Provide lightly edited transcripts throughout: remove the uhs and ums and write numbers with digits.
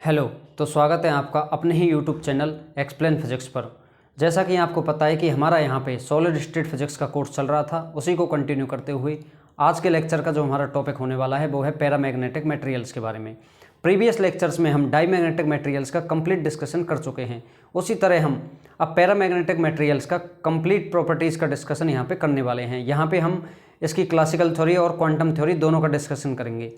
Hello. तो स्वागत है आपका अपने ही यूट्यूब चैनल एक्सप्लेन फिजिक्स पर। जैसा कि आपको पता है कि हमारा यहाँ पे सॉलिड स्टेट फिजिक्स का कोर्स चल रहा था, उसी को कंटिन्यू करते हुए आज के लेक्चर का जो हमारा टॉपिक होने वाला है वो है पैरामैग्नेटिक मटेरियल्स के बारे में। प्रीवियस लेक्चर्स में हम डाईमैग्नेटिक मटेरियल्स का कंप्लीट डिस्कशन कर चुके हैं, उसी तरह हम अब पैरामैग्नेटिक मटेरियल्स का कंप्लीट प्रॉपर्टीज़ का डिस्कशन यहाँ पे करने वाले हैं। यहाँ पे हम इसकी क्लासिकल थ्योरी और क्वांटम थ्योरी दोनों का डिस्कशन करेंगे।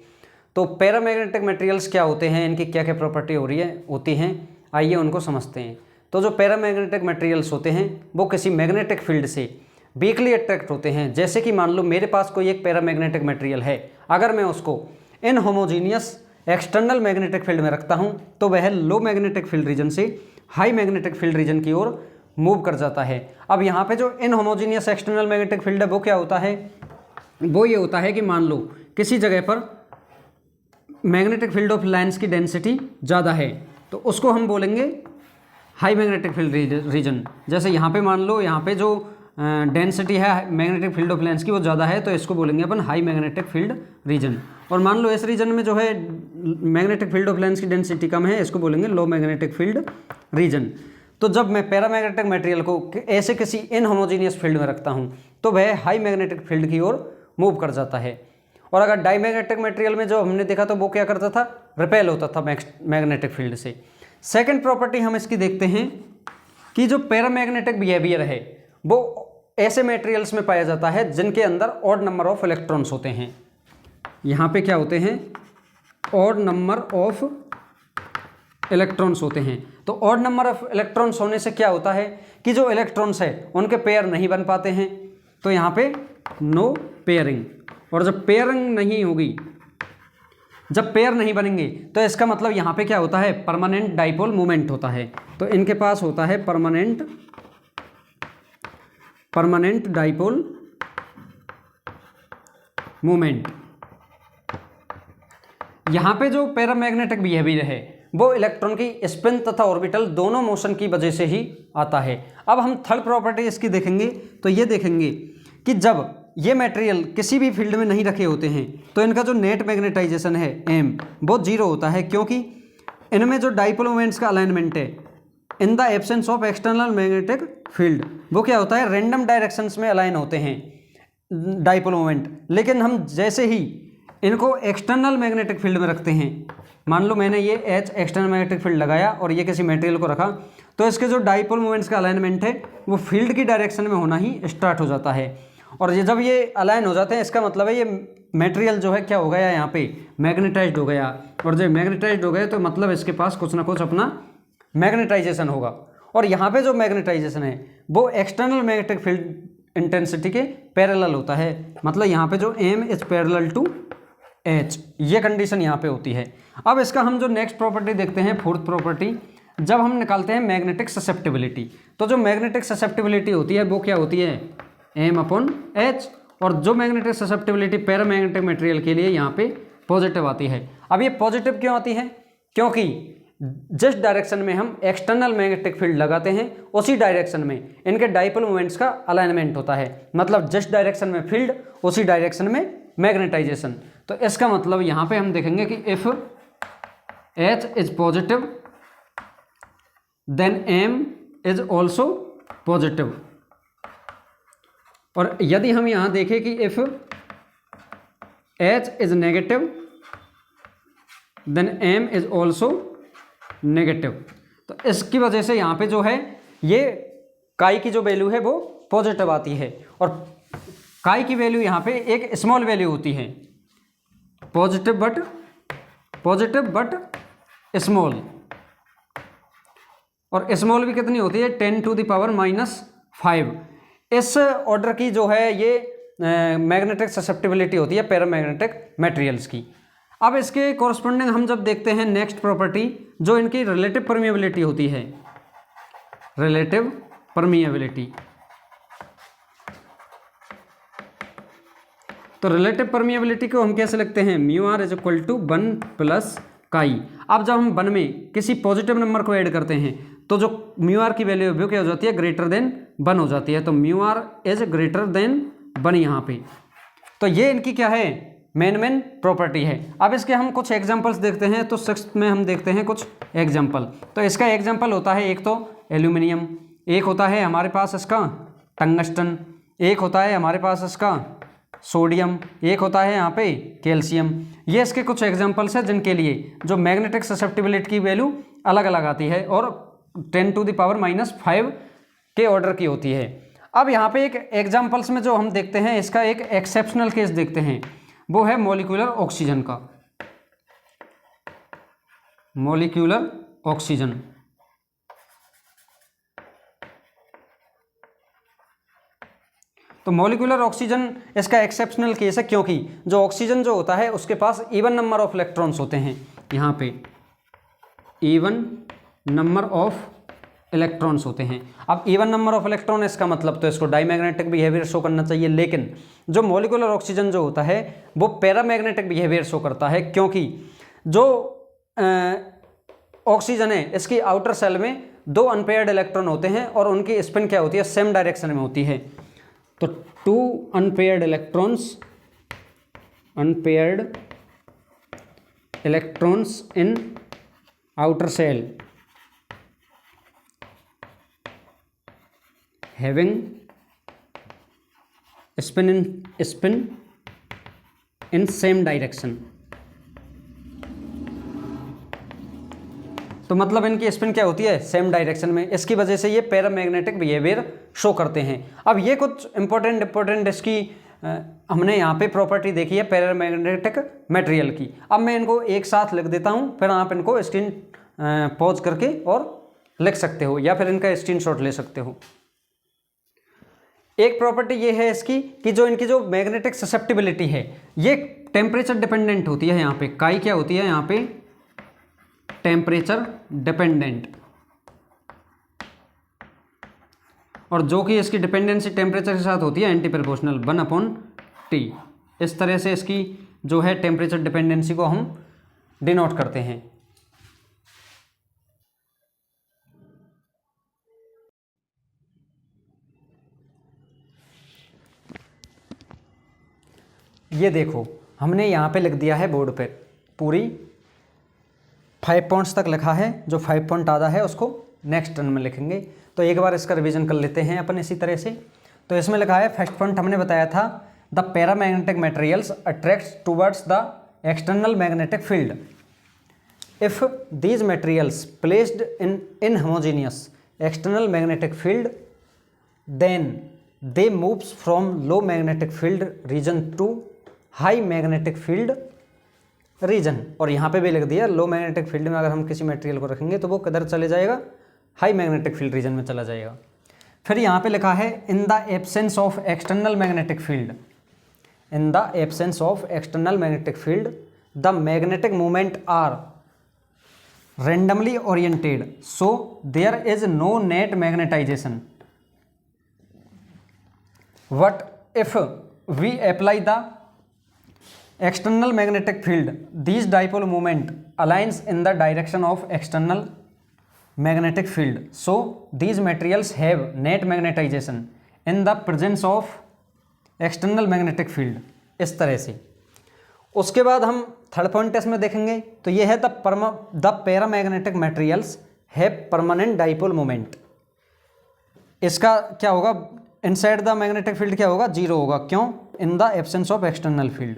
तो पैरामैग्नेटिक मटेरियल्स क्या होते हैं, इनकी क्या क्या प्रॉपर्टी होती हैं, आइए उनको समझते हैं। तो जो पैरामैग्नेटिक मटेरियल्स होते हैं वो किसी मैग्नेटिक फील्ड से वीकली अट्रैक्ट होते हैं। जैसे कि मान लो मेरे पास कोई एक पैरामैग्नेटिक मटेरियल है, अगर मैं उसको इनहोमोजीनियस एक्सटर्नल मैग्नेटिक फील्ड में रखता हूं तो वह लो मैग्नेटिक फील्ड रीजन से हाई मैग्नेटिक फील्ड रीजन की ओर मूव कर जाता है। अब यहाँ पे जो इनहोमोजीनियस एक्सटर्नल मैग्नेटिक फील्ड है वो क्या होता है, वो ये होता है कि मान लो किसी जगह पर मैग्नेटिक फील्ड ऑफ लाइन्स की डेंसिटी ज़्यादा है तो उसको हम बोलेंगे हाई मैग्नेटिक फील्ड रीजन। जैसे यहाँ पे मान लो यहाँ पे जो डेंसिटी है मैग्नेटिक फील्ड ऑफ लाइन्स की वो ज़्यादा है तो इसको बोलेंगे अपन हाई मैग्नेटिक फील्ड रीजन। और मान लो इस रीजन में जो है मैग्नेटिक फील्ड ऑफ लाइन्स की डेंसिटी कम है, इसको बोलेंगे लो मैग्नेटिक फील्ड रीजन। तो जब मैं पैरामैग्नेटिक मटेरियल को ऐसे किसी इनहोमोजीनियस फील्ड में रखता हूँ तो वह हाई मैग्नेटिक फील्ड की ओर मूव कर जाता है। और अगर डाईमैग्नेटिक मटेरियल में जो हमने देखा तो वो क्या करता था, रिपेल होता था मैग्नेटिक फील्ड से। सेकंड प्रॉपर्टी हम इसकी देखते हैं कि जो पैरामैग्नेटिक बिहेवियर है वो ऐसे मटेरियल्स में पाया जाता है जिनके अंदर ऑड नंबर ऑफ इलेक्ट्रॉन्स होते हैं। यहाँ पे क्या होते हैं, ऑड नंबर ऑफ इलेक्ट्रॉन्स होते हैं। तो ऑड नंबर ऑफ इलेक्ट्रॉन्स होने से क्या होता है कि जो इलेक्ट्रॉन्स है उनके पेयर नहीं बन पाते हैं, तो यहाँ पे नो पेयरिंग। और जब पेयरिंग नहीं होगी, जब पेयर नहीं बनेंगे तो इसका मतलब यहाँ पे क्या होता है, परमानेंट डाइपोल मोमेंट होता है। तो इनके पास होता है परमानेंट डाइपोल मोमेंट। यहाँ पे जो पैरामैग्नेटिक बिहेवियर है वो इलेक्ट्रॉन की स्पिन तथा ऑर्बिटल दोनों मोशन की वजह से ही आता है। अब हम थर्ड प्रॉपर्टी इसकी देखेंगे तो ये देखेंगे कि जब ये मटेरियल किसी भी फील्ड में नहीं रखे होते हैं तो इनका जो नेट मैग्नेटाइजेशन है एम वो जीरो होता है, क्योंकि इनमें जो डाइपोल मोमेंट्स का अलाइनमेंट है in the absence of external magnetic field वो क्या होता है, रैंडम डायरेक्शंस में अलाइन होते हैं डाइपोल मोमेंट। लेकिन हम जैसे ही इनको एक्सटर्नल मैग्नेटिक फील्ड में रखते हैं, मान लो मैंने ये एच एक्सटर्नल मैग्नेटिक फील्ड लगाया और ये किसी मटेरियल को रखा, तो इसके जो डाइपोल मोमेंट्स का अलाइनमेंट है वो फील्ड की डायरेक्शन में होना ही स्टार्ट हो जाता है। और ये जब ये अलाइन हो जाते हैं इसका मतलब है ये मटेरियल जो है क्या हो गया, यहाँ पे मैग्नेटाइज्ड हो गया। और जब मैग्नेटाइज्ड हो गए तो मतलब इसके पास कुछ ना कुछ अपना मैग्नेटाइजेशन होगा। और यहाँ पे जो मैग्नेटाइजेशन है वो एक्सटर्नल मैग्नेटिक फील्ड इंटेंसिटी के पैरेलल होता है, मतलब यहाँ पे जो M is parallel to H, ये कंडीशन यहाँ पे होती है। अब इसका हम जो नेक्स्ट प्रॉपर्टी देखते हैं, फोर्थ प्रॉपर्टी, जब हम निकालते हैं मैग्नेटिक ससेप्टिबिलिटी, तो जो मैग्नेटिक ससेप्टिबिलिटी होती है वो क्या होती है, एम अपॉन एच। और जो मैग्नेटिक ससेप्टिबिलिटी पैरामैग्नेटिक मटेरियल के लिए यहाँ पे पॉजिटिव आती है। अब ये पॉजिटिव क्यों आती है, क्योंकि जिस डायरेक्शन में हम एक्सटर्नल मैग्नेटिक फील्ड लगाते हैं उसी डायरेक्शन में इनके डाइपोल मोमेंट्स का अलाइनमेंट होता है, मतलब जिस डायरेक्शन में फील्ड उसी डायरेक्शन में मैग्नेटाइजेशन। तो इसका मतलब यहाँ पे हम देखेंगे कि if H is positive then M is also positive. और यदि हम यहाँ देखें कि if H is negative then M is also negative, तो इसकी वजह से यहाँ पे जो है ये काई की जो वैल्यू है वो पॉजिटिव आती है। और काई की वैल्यू यहाँ पे एक स्मॉल वैल्यू होती है, पॉजिटिव बट स्मॉल। और स्मॉल भी कितनी होती है, 10⁻⁻⁵। इस ऑर्डर की जो है ये मैग्नेटिक ससेप्टिबिलिटी होती है पैरामैग्नेटिक मटेरियल्स की। अब इसके कॉरस्पॉन्डिंग हम जब देखते हैं नेक्स्ट प्रॉपर्टी, जो इनकी रिलेटिव परमिएबिलिटी होती है, रिलेटिव परमिएबिलिटी। तो रिलेटिव परमिएबिलिटी को हम कैसे लिखते हैं, μr इज इक्वल टू 1 + काई। अब जब हम 1 में किसी पॉजिटिव नंबर को ऐड करते हैं तो जो μr की वैल्यू वो क्या हो जाती है, ग्रेटर देन 1 हो जाती है। तो μr इज ग्रेटर देन 1 यहाँ पे। तो ये इनकी क्या है, मेन प्रॉपर्टी है। अब इसके हम कुछ एग्जांपल्स देखते हैं। तो सिक्स्थ में हम देखते हैं कुछ एग्जांपल। तो इसका एग्जांपल होता है एक तो एल्यूमिनियम, एक होता है हमारे पास इसका टंगस्टन, एक होता है हमारे पास इसका सोडियम, एक होता है यहाँ पे कैल्शियम। ये इसके कुछ एग्जांपल्स हैं जिनके लिए जो मैग्नेटिक ससेप्टिबिलिटी की वैल्यू अलग अलग आती है और 10⁻⁵ के ऑर्डर की होती है। अब यहाँ पे एक एग्जांपल्स में जो हम देखते हैं, इसका एक एक्सेप्शनल केस देखते हैं, वो है मॉलिक्यूलर ऑक्सीजन का। मॉलिक्यूलर ऑक्सीजन, तो मॉलिक्यूलर ऑक्सीजन इसका एक्सेप्शनल केस है क्योंकि जो ऑक्सीजन जो होता है उसके पास इवन नंबर ऑफ इलेक्ट्रॉन्स होते हैं। यहाँ पे इवन नंबर ऑफ इलेक्ट्रॉन्स होते हैं। अब इवन नंबर ऑफ इलेक्ट्रॉन इसका मतलब तो इसको डाईमैग्नेटिक बिहेवियर शो करना चाहिए, लेकिन जो मॉलिक्यूलर ऑक्सीजन जो होता है वो पैरामैग्नेटिक बिहेवियर शो करता है क्योंकि जो ऑक्सीजन है इसकी आउटर सेल में 2 अनपेयर्ड इलेक्ट्रॉन होते हैं और उनकी स्पिन क्या होती है, सेम डायरेक्शन में होती है। तो 2 unpaired electrons in outer shell having spin in same direction। तो मतलब इनकी स्पिन क्या होती है, सेम डायरेक्शन में। इसकी वजह से ये पैरामैग्नेटिक बिहेवियर शो करते हैं। अब ये कुछ इंपॉर्टेंट इसकी हमने यहाँ पे प्रॉपर्टी देखी है पैरामैग्नेटिक मटेरियल की। अब मैं इनको एक साथ लिख देता हूँ, फिर आप इनको स्क्रीन पॉज करके और लिख सकते हो या फिर इनका स्क्रीनशॉट ले सकते हो। एक प्रॉपर्टी ये है इसकी कि जो इनकी जो मैग्नेटिक ससेप्टिबिलिटी है ये टेम्परेचर डिपेंडेंट होती है। यहाँ पे काई क्या होती है, यहाँ पे टेम्परेचर डिपेंडेंट, और जो कि इसकी डिपेंडेंसी टेम्परेचर के साथ होती है एंटी प्रोपोर्शनल 1/T। इस तरह से इसकी जो है टेम्परेचर डिपेंडेंसी को हम डिनोट करते हैं। ये देखो हमने यहाँ पे लिख दिया है बोर्ड पे, पूरी 5 पॉइंट्स तक लिखा है। जो 5 पॉइंट आधा है उसको नेक्स्ट टर्न में लिखेंगे। तो एक बार इसका रिवीजन कर लेते हैं अपन इसी तरह से। तो इसमें लिखा है, फर्स्ट पॉइंट हमने बताया था, the paramagnetic materials attracts towards the external magnetic field if these materials placed in inhomogeneous external magnetic field then they moves from low magnetic field region to high magnetic field region. और यहाँ पे भी लिख दिया, लो magnetic field में अगर हम किसी मटेरियल को रखेंगे तो वो किधर चले जाएगा, हाई मैग्नेटिक फील्ड रीजन में चला जाएगा। फिर यहाँ पे लिखा है, in the absence of external magnetic field, in the absence of external magnetic field the magnetic movement are randomly oriented so there is no net magnetization. What if we apply the external magnetic field? These dipole moment aligns in the direction of external magnetic field. So these materials have net magnetization in the presence of external magnetic field। इस तरह से। उसके बाद हम third point इसमें देखेंगे। तो ये है the paramagnetic materials have permanent dipole moment. इसका क्या होगा, इनसाइड द मैग्नेटिक फील्ड क्या होगा, 0 होगा। क्यों, इन the absence of external field,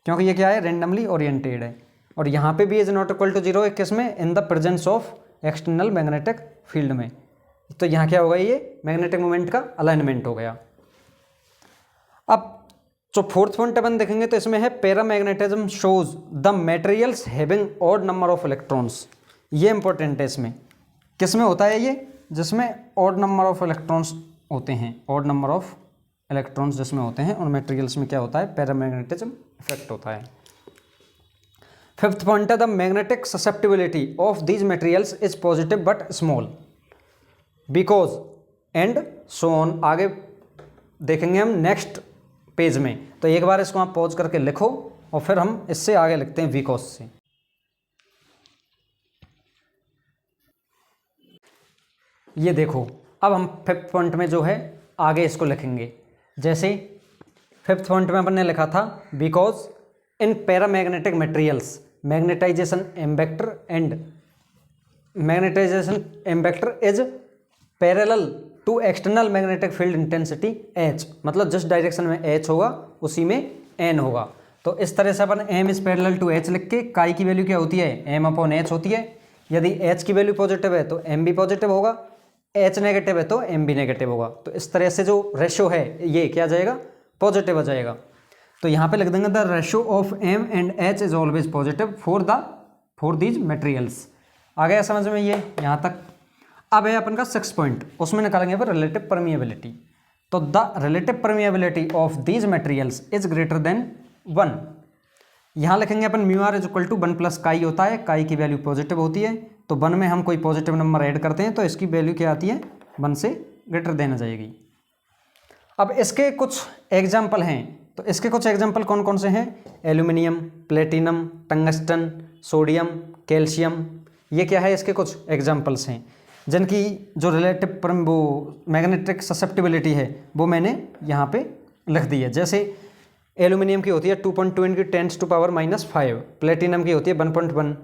क्योंकि ये क्या है, रेंडमली ओरिएंटेड है। और यहाँ पे भी इज नॉट इक्वल टू 0 है, किसमें, in the presence of external magnetic field में। तो यहाँ क्या होगा, ये मैग्नेटिक मोमेंट का अलाइनमेंट हो गया। अब जो फोर्थ पॉइंट अपन देखेंगे तो इसमें है, paramagnetism shows the materials having odd number of electrons. ये इंपॉर्टेंट है। इसमें किसमें होता है ये, जिसमें ऑड नंबर ऑफ इलेक्ट्रॉन्स होते हैं, ऑड नंबर ऑफ इलेक्ट्रॉन्स जिसमें होते हैं उन मटेरियल्स में क्या होता है, पैरामैग्नेटिज्म इफेक्ट होता है। फिफ्थ पॉइंट है, the magnetic susceptibility of these materials is positive but small because and so on. आगे देखेंगे हम नेक्स्ट पेज में। तो एक बार इसको आप पॉज करके लिखो और फिर हम इससे आगे लिखते हैं बिकॉज से। ये देखो, अब हम फिफ्थ पॉइंट में जो है आगे इसको लिखेंगे। जैसे फिफ्थ पॉइंट में अपन ने लिखा था, because in paramagnetic materials magnetization M vector and magnetization M vector is parallel to external magnetic field intensity H, मतलब जिस डायरेक्शन में H होगा उसी में N होगा। तो इस तरह से अपन M is parallel to H लिख के काई की वैल्यू क्या होती है, M अपॉन H होती है। यदि H की वैल्यू पॉजिटिव है तो M भी पॉजिटिव होगा, H नेगेटिव है तो M भी नेगेटिव होगा। तो इस तरह से जो रेशो है ये क्या आ जाएगा, पॉजिटिव आ जाएगा। तो यहाँ पे लिख देंगे the ratio of M and H is always positive for these materials. आ गया समझ में ये यहाँ तक। अब है अपन का 6 पॉइंट, उसमें निकालेंगे फिर रिलेटिव परमिएबिलिटी। तो the relative permeability of these materials is greater than 1। यहाँ लिखेंगे अपन mu R is equal to 1 plus chi होता है, काई की वैल्यू पॉजिटिव होती है। तो 1 में हम कोई पॉजिटिव नंबर ऐड करते हैं तो इसकी वैल्यू क्या आती है, 1 से ग्रेटर देन आ जाएगी। अब इसके कुछ एग्जाम्पल हैं, तो इसके कुछ एग्जाम्पल कौन कौन से हैं, aluminium, platinum, tungsten, sodium, calcium. ये क्या है, इसके कुछ एग्जाम्पल्स हैं जिनकी जो रिलेटिव वो मैग्नेटिक ससेप्टिबिलिटी है वो मैंने यहाँ पे लिख दी है। जैसे एल्यूमिनियम की होती है 2.2 इनकी 10⁻⁵, प्लेटिनम की होती है 1.1,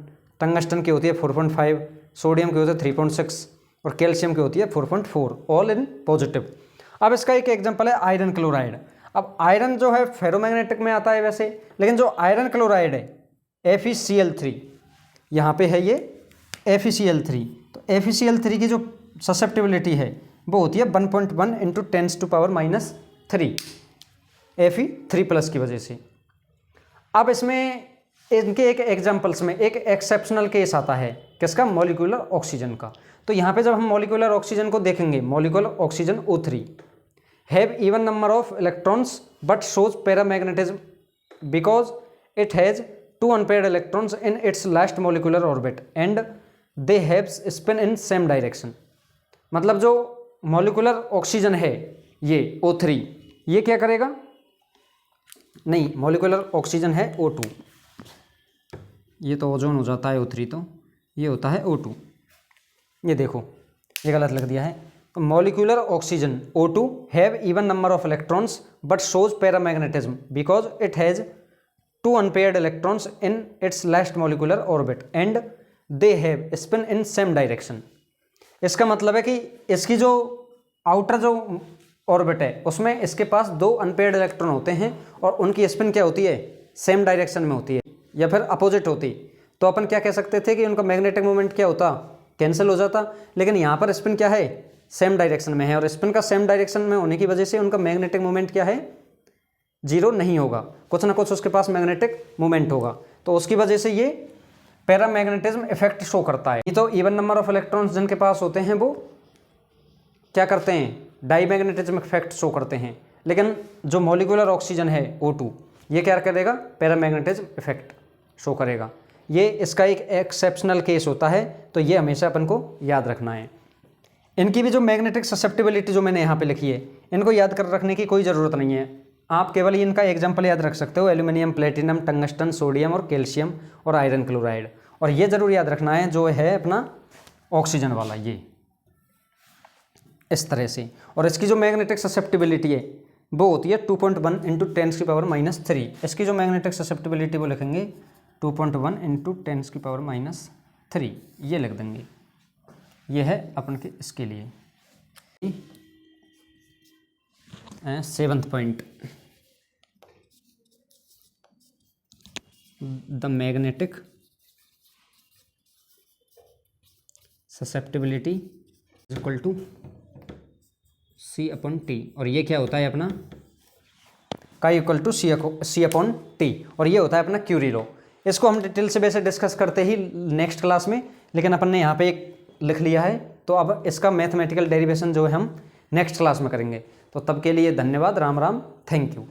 टंगस्टन की होती है 4.5, सोडियम की होती है 3.6 और कैल्शियम की होती है 4.4, ऑल इन पॉजिटिव। अब इसका एक एग्जांपल है आयरन क्लोराइड। अब आयरन जो है फेरोमैग्नेटिक में आता है वैसे, लेकिन जो आयरन क्लोराइड है FeCl3, यहाँ पे है ये FeCl3। तो FeCl3 की जो ससेप्टिबिलिटी है वो होती है 1.1 इंटू 10⁻³ Fe3+ की वजह से। अब इसमें इनके एक एग्जाम्पल्स में एक एक्सेप्शनल केस आता है किसका, मॉलिक्यूलर ऑक्सीजन का। तो यहाँ पे जब हम मॉलिक्यूलर ऑक्सीजन को देखेंगे, molecular oxygen O3 have even number of electrons but shows paramagnetism because it has 2 unpaired electrons in its last molecular orbit and they have spin in same direction. मतलब जो मॉलिक्यूलर ऑक्सीजन है ये O3, ये क्या करेगा, नहीं molecular oxygen है O2, ये तो ओजोन हो जाता है O3, तो ये होता है O2। ये देखो ये गलत लिख दिया है। तो molecular oxygen O2 have even number of electrons but shows paramagnetism because it has 2 unpaired electrons in its last molecular orbit and they have spin in same direction. इसका मतलब है कि इसकी जो आउटर जो ऑर्बिट है उसमें इसके पास 2 अनपेयर्ड इलेक्ट्रॉन होते हैं और उनकी स्पिन क्या होती है, सेम डायरेक्शन में होती है या फिर अपोजिट होती। तो अपन क्या कह सकते थे कि उनका मैग्नेटिक मोमेंट क्या होता, कैंसिल हो जाता। लेकिन यहाँ पर स्पिन क्या है, सेम डायरेक्शन में है, और स्पिन का सेम डायरेक्शन में होने की वजह से उनका मैग्नेटिक मोमेंट क्या है, 0 नहीं होगा, कुछ ना कुछ उसके पास मैग्नेटिक मोमेंट होगा। तो उसकी वजह से ये पैरामैग्नेटिज्म इफेक्ट शो करता है। ये तो इवन नंबर ऑफ इलेक्ट्रॉन्स जिनके पास होते हैं वो क्या करते हैं, डाईमैग्नेटिज्म इफेक्ट शो करते हैं। लेकिन जो मॉलिक्यूलर ऑक्सीजन है O2, ये क्या करेगा, पैरामैग्नेटिज्म इफेक्ट शो करेगा। ये इसका एक एक्सेप्शनल केस होता है, तो ये हमेशा अपन को याद रखना है। इनकी भी जो मैग्नेटिक ससेप्टिबिलिटी जो मैंने यहाँ पे लिखी है, इनको याद कर रखने की कोई ज़रूरत नहीं है। आप केवल इनका एग्जाम्पल याद रख सकते हो, एल्यूमिनियम, प्लेटिनम, टंगस्टन, सोडियम और कैल्शियम और आयरन क्लोराइड। और ये जरूर याद रखना है जो है अपना ऑक्सीजन वाला, ये इस तरह से। और इसकी जो मैग्नेटिक ससेप्टिबिलिटी है वो होती है 2.1 इंटू 10⁻³ इसकी जो मैग्नेटिक ससेप्टिबिलिटी वो लिखेंगे 2.1 इंटू 10⁻³ ये लिख देंगे। ये है अपन के इसके लिए। 7th point, the magnetic susceptibility is equal to C/T। और ये क्या होता है अपना, काई इक्वल टू C/T, और ये होता है अपना क्यूरी लॉ। इसको हम डिटेल से वैसे डिस्कस करते ही नेक्स्ट क्लास में, लेकिन अपन ने यहाँ पे एक लिख लिया है। तो अब इसका मैथमेटिकल डेरिवेशन जो है हम नेक्स्ट क्लास में करेंगे। तो तब के लिए धन्यवाद, राम राम, थैंक यू।